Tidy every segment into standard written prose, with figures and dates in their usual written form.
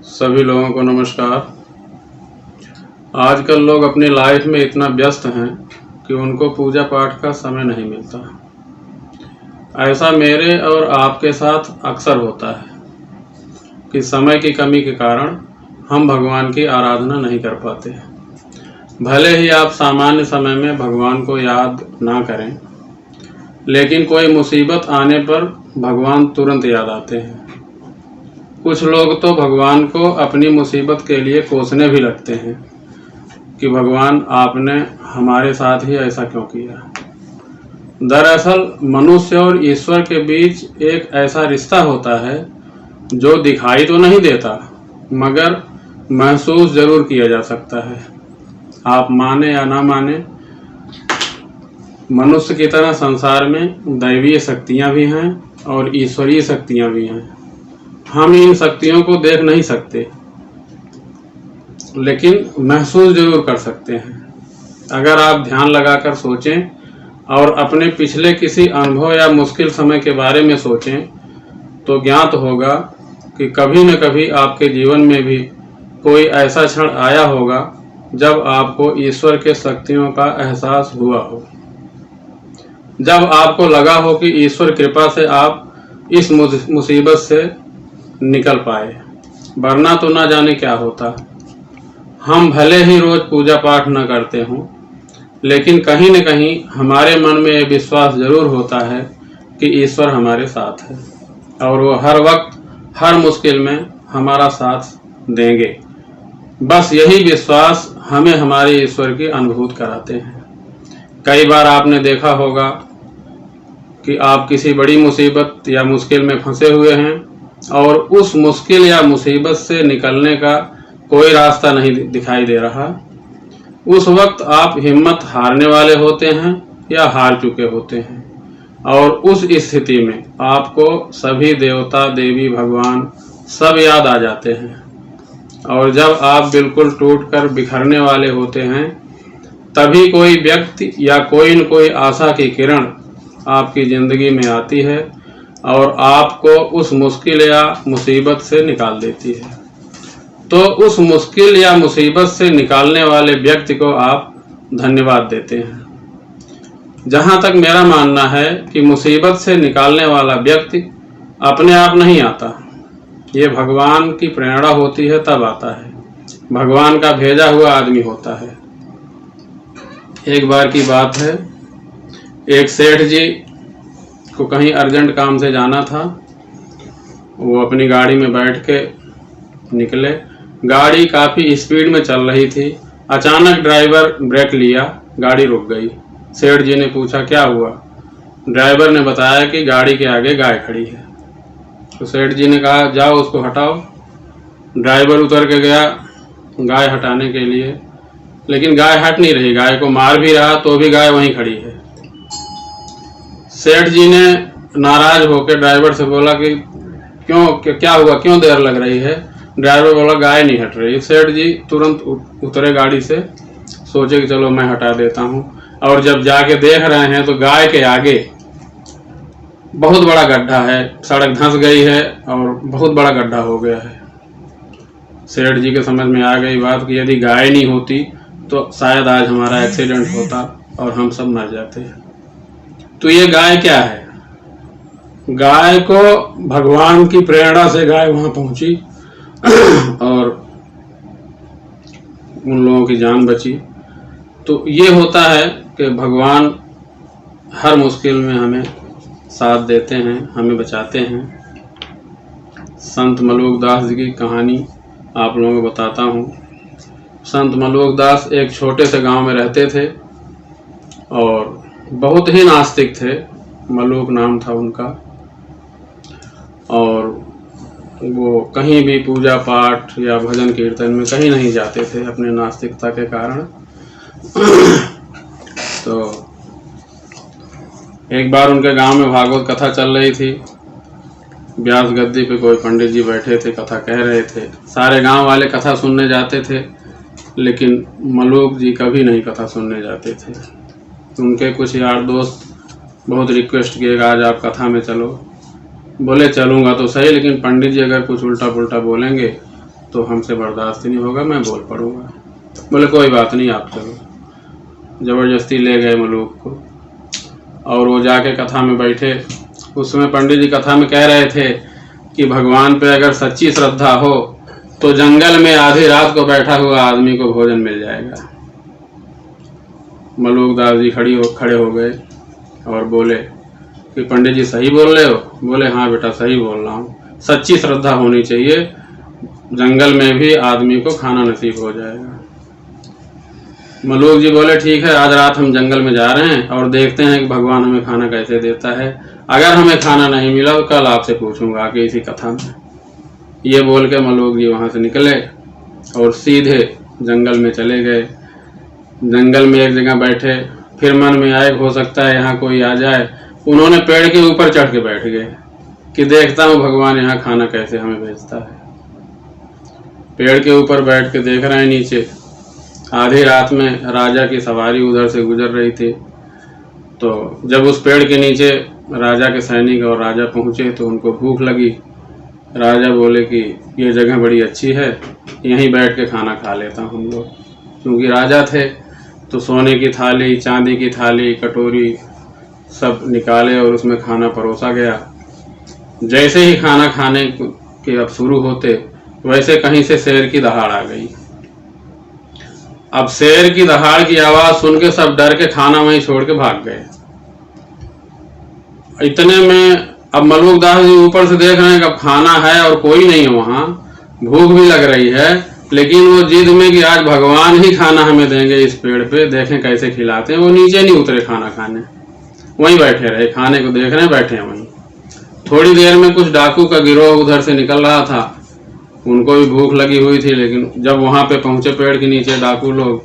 सभी लोगों को नमस्कार। आजकल लोग अपनी लाइफ में इतना व्यस्त हैं कि उनको पूजा पाठ का समय नहीं मिलता। ऐसा मेरे और आपके साथ अक्सर होता है कि समय की कमी के कारण हम भगवान की आराधना नहीं कर पाते। भले ही आप सामान्य समय में भगवान को याद ना करें, लेकिन कोई मुसीबत आने पर भगवान तुरंत याद आते हैं। कुछ लोग तो भगवान को अपनी मुसीबत के लिए कोसने भी लगते हैं कि भगवान आपने हमारे साथ ही ऐसा क्यों किया। दरअसल मनुष्य और ईश्वर के बीच एक ऐसा रिश्ता होता है जो दिखाई तो नहीं देता, मगर महसूस जरूर किया जा सकता है। आप माने या ना माने, मनुष्य की तरह संसार में दैवीय शक्तियां भी हैं और ईश्वरीय शक्तियां भी हैं। हम इन शक्तियों को देख नहीं सकते, लेकिन महसूस जरूर कर सकते हैं। अगर आप ध्यान लगाकर सोचें और अपने पिछले किसी अनुभव या मुश्किल समय के बारे में सोचें, तो ज्ञात होगा कि कभी न कभी आपके जीवन में भी कोई ऐसा क्षण आया होगा जब आपको ईश्वर के शक्तियों का एहसास हुआ हो, जब आपको लगा हो कि ईश्वर कृपा से आप इस मुसीबत से निकल पाए, वरना तो ना जाने क्या होता। हम भले ही रोज पूजा पाठ न करते हों, लेकिन कहीं न कहीं हमारे मन में यह विश्वास जरूर होता है कि ईश्वर हमारे साथ है और वो हर वक्त हर मुश्किल में हमारा साथ देंगे। बस यही विश्वास हमें हमारे ईश्वर की अनुभूति कराते हैं। कई बार आपने देखा होगा कि आप किसी बड़ी मुसीबत या मुश्किल में फंसे हुए हैं और उस मुश्किल या मुसीबत से निकलने का कोई रास्ता नहीं दिखाई दे रहा। उस वक्त आप हिम्मत हारने वाले होते हैं या हार चुके होते हैं, और उस स्थिति में आपको सभी देवता देवी भगवान सब याद आ जाते हैं। और जब आप बिल्कुल टूटकर बिखरने वाले होते हैं, तभी कोई व्यक्ति या कोई न कोई आशा की किरण आपकी जिंदगी में आती है और आपको उस मुश्किल या मुसीबत से निकाल देती है। तो उस मुश्किल या मुसीबत से निकालने वाले व्यक्ति को आप धन्यवाद देते हैं। जहां तक मेरा मानना है कि मुसीबत से निकालने वाला व्यक्ति अपने आप नहीं आता, ये भगवान की प्रेरणा होती है तब आता है। भगवान का भेजा हुआ आदमी होता है। एक बार की बात है, एक सेठ जी को कहीं अर्जेंट काम से जाना था। वो अपनी गाड़ी में बैठ के निकले। गाड़ी काफ़ी स्पीड में चल रही थी। अचानक ड्राइवर ब्रेक लिया, गाड़ी रुक गई। सेठ जी ने पूछा क्या हुआ। ड्राइवर ने बताया कि गाड़ी के आगे गाय खड़ी है। तो सेठ जी ने कहा जाओ उसको हटाओ। ड्राइवर उतर के गया गाय हटाने के लिए, लेकिन गाय हट नहीं रही। गाय को मार भी रहा तो भी गाय वहीं खड़ी है। सेठ जी ने नाराज होकर ड्राइवर से बोला कि क्या हुआ, क्यों देर लग रही है। ड्राइवर बोला गाय नहीं हट रही। सेठ जी तुरंत उतरे गाड़ी से, सोचे कि चलो मैं हटा देता हूँ। और जब जाके देख रहे हैं तो गाय के आगे बहुत बड़ा गड्ढा है, सड़क धंस गई है और बहुत बड़ा गड्ढा हो गया है। सेठ जी के समझ में आ गई बात कि यदि गाय नहीं होती तो शायद आज हमारा एक्सीडेंट होता और हम सब मर जाते। तो ये गाय क्या है? गाय को भगवान की प्रेरणा से गाय वहां पहुंची और उन लोगों की जान बची। तो ये होता है कि भगवान हर मुश्किल में हमें साथ देते हैं, हमें बचाते हैं। संत मलूक दास जी की कहानी आप लोगों को बताता हूँ। संत मलूक दास एक छोटे से गांव में रहते थे और बहुत ही नास्तिक थे। मलूक नाम था उनका, और वो कहीं भी पूजा पाठ या भजन कीर्तन में कहीं नहीं जाते थे अपने नास्तिकता के कारण। तो एक बार उनके गांव में भागवत कथा चल रही थी। व्यास गद्दी पे कोई पंडित जी बैठे थे, कथा कह रहे थे। सारे गांव वाले कथा सुनने जाते थे, लेकिन मलूक जी कभी नहीं कथा सुनने जाते थे। उनके कुछ यार दोस्त बहुत रिक्वेस्ट किए आज आप कथा में चलो। बोले चलूँगा तो सही, लेकिन पंडित जी अगर कुछ उल्टा पुल्टा बोलेंगे तो हमसे बर्दाश्त नहीं होगा, मैं बोल पड़ूंगा। बोले कोई बात नहीं, आप चलो। ज़बरदस्ती ले गए मलूक को और वो जाके कथा में बैठे। उस समय पंडित जी कथा में कह रहे थे कि भगवान पे अगर सच्ची श्रद्धा हो तो जंगल में आधी रात को बैठा हुआ आदमी को भोजन मिल जाएगा। मलूक दास जी खड़े हो गए और बोले कि पंडित जी सही बोल रहे हो? बोले हाँ बेटा सही बोल रहा हूँ, सच्ची श्रद्धा होनी चाहिए, जंगल में भी आदमी को खाना नसीब हो जाएगा। मलूक जी बोले ठीक है, आज रात हम जंगल में जा रहे हैं और देखते हैं कि भगवान हमें खाना कैसे देता है। अगर हमें खाना नहीं मिला तो कल आपसे पूछूंगा कि इसी कथा में। ये बोल के मलूक जी वहाँ से निकले और सीधे जंगल में चले गए। जंगल में एक जगह बैठे, फिर मन में आए हो सकता है यहाँ कोई आ जाए। उन्होंने पेड़ के ऊपर चढ़ के बैठ गए कि देखता हूँ भगवान यहाँ खाना कैसे हमें भेजता है। पेड़ के ऊपर बैठ के देख रहे हैं नीचे। आधी रात में राजा की सवारी उधर से गुजर रही थी, तो जब उस पेड़ के नीचे राजा के सैनिक और राजा पहुँचे तो उनको भूख लगी। राजा बोले कि ये जगह बड़ी अच्छी है, यहीं बैठ के खाना खा लेता हूँ हम लोग। क्योंकि राजा थे तो सोने की थाली, चांदी की थाली, कटोरी सब निकाले और उसमें खाना परोसा गया। जैसे ही खाना खाने के अब शुरू होते वैसे कहीं से शेर की दहाड़ आ गई। अब शेर की दहाड़ की आवाज सुन के सब डर के खाना वहीं छोड़ के भाग गए। इतने में अब मलूक दास जी ऊपर से देख रहे हैं कि अब खाना है और कोई नहीं है वहां, भूख भी लग रही है, लेकिन वो जिद में कि आज भगवान ही खाना हमें देंगे इस पेड़ पे, देखें कैसे खिलाते हैं। वो नीचे नहीं उतरे खाना खाने, वहीं बैठे रहे, खाने को देख रहे हैं, बैठे हैं वहीं। थोड़ी देर में कुछ डाकू का गिरोह उधर से निकल रहा था, उनको भी भूख लगी हुई थी, लेकिन जब वहां पे पहुंचे पेड़ के नीचे डाकू लोग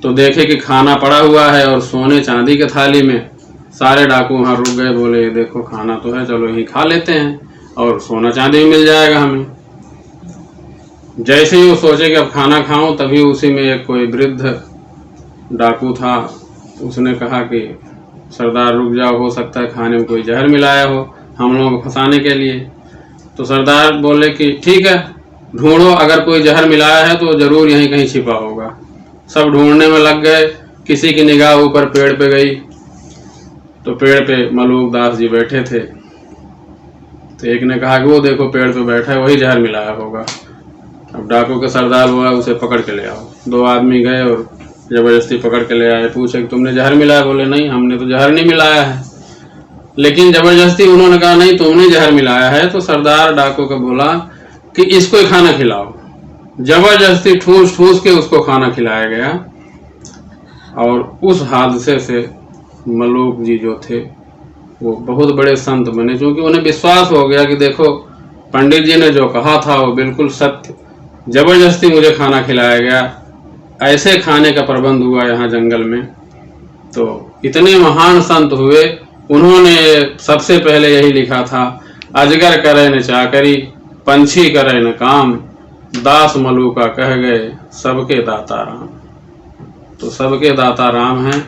तो देखे कि खाना पड़ा हुआ है और सोने चांदी के थाली में। सारे डाकू वहां रुक गए, बोले देखो खाना तो है, चलो यही खा लेते हैं और सोना चांदी भी मिल जाएगा हमें। जैसे ही वो सोचे कि अब खाना खाऊं, तभी उसी में एक कोई वृद्ध डाकू था, उसने कहा कि सरदार रुक जाओ, हो सकता है खाने में कोई जहर मिलाया हो हम लोगों को फंसाने के लिए। तो सरदार बोले कि ठीक है, ढूंढो, अगर कोई जहर मिलाया है तो जरूर यहीं कहीं छिपा होगा। सब ढूंढने में लग गए। किसी की निगाह ऊपर पेड़ पे गई तो पेड़ पे मलूक दास जी बैठे थे। तो एक ने कहा कि वो देखो पेड़ पे बैठा है, वही जहर मिलाया होगा। अब डाकू के सरदार बोला उसे पकड़ के ले आओ। 2 आदमी गए और जबरदस्ती पकड़ के ले आए। पूछे कि तुमने जहर मिलाया? बोले नहीं, हमने तो जहर नहीं मिलाया है। लेकिन जबरदस्ती उन्होंने कहा नहीं तुमने जहर मिलाया है। तो सरदार डाकू को बोला कि इसको ही खाना खिलाओ। जबरदस्ती ठूस ठूस के उसको खाना खिलाया गया। और उस हादसे से मलूक जी जो थे वो बहुत बड़े संत बने, क्योंकि उन्हें विश्वास हो गया कि देखो पंडित जी ने जो कहा था वो बिल्कुल सत्य। जबरदस्ती मुझे खाना खिलाया गया, ऐसे खाने का प्रबंध हुआ यहाँ जंगल में। तो इतने महान संत हुए। उन्होंने सबसे पहले यही लिखा था, अजगर करे न चाकरी, पंछी करे न काम, दास मलूका कह गए सबके दाता राम। तो सबके दाता राम हैं।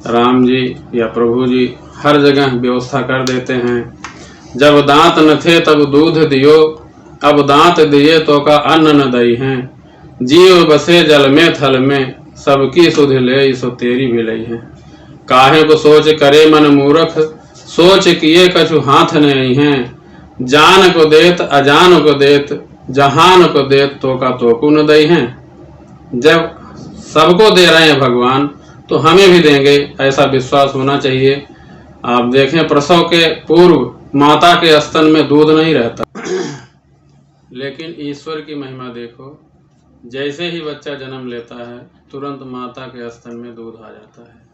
राम जी या प्रभु जी हर जगह व्यवस्था कर देते हैं। जब दांत न थे तब दूध दियो, अब दांत दिए तो का अन्न न दई हैं। जीव बसे जल में थल में, सबकी सुध ले सो तेरी भिलई है। काहे को सोच करे मन मूर्ख, सोच किए कछु हाथ नहीं हैं। जान को देत अजान को देत, जहान को देत तो का तोकु न दई हैं। जब सबको दे रहे हैं भगवान तो हमें भी देंगे, ऐसा विश्वास होना चाहिए। आप देखें प्रसव के पूर्व माता के स्तन में दूध नहीं रहता, लेकिन ईश्वर की महिमा देखो, जैसे ही बच्चा जन्म लेता है तुरंत माता के स्तन में दूध आ जाता है।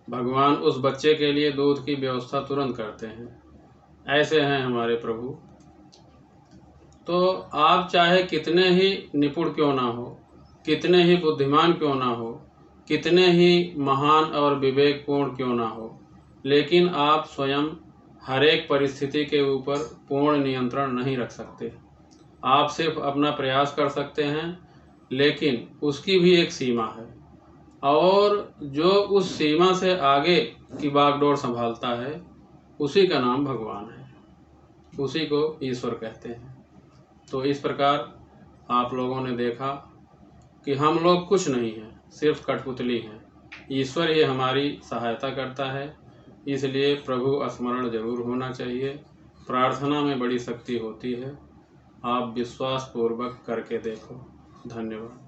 भगवान उस बच्चे के लिए दूध की व्यवस्था तुरंत करते हैं। ऐसे हैं हमारे प्रभु। तो आप चाहे कितने ही निपुण क्यों ना हो, कितने ही बुद्धिमान क्यों ना हो, कितने ही महान और विवेकपूर्ण क्यों ना हो, लेकिन आप स्वयं हर एक परिस्थिति के ऊपर पूर्ण नियंत्रण नहीं रख सकते। आप सिर्फ अपना प्रयास कर सकते हैं, लेकिन उसकी भी एक सीमा है। और जो उस सीमा से आगे की बागडोर संभालता है उसी का नाम भगवान है, उसी को ईश्वर कहते हैं। तो इस प्रकार आप लोगों ने देखा कि हम लोग कुछ नहीं हैं, सिर्फ कठपुतली हैं। ईश्वर ही हमारी सहायता करता है, इसलिए प्रभु स्मरण जरूर होना चाहिए। प्रार्थना में बड़ी शक्ति होती है। आप विश्वास पूर्वक करके देखो। धन्यवाद।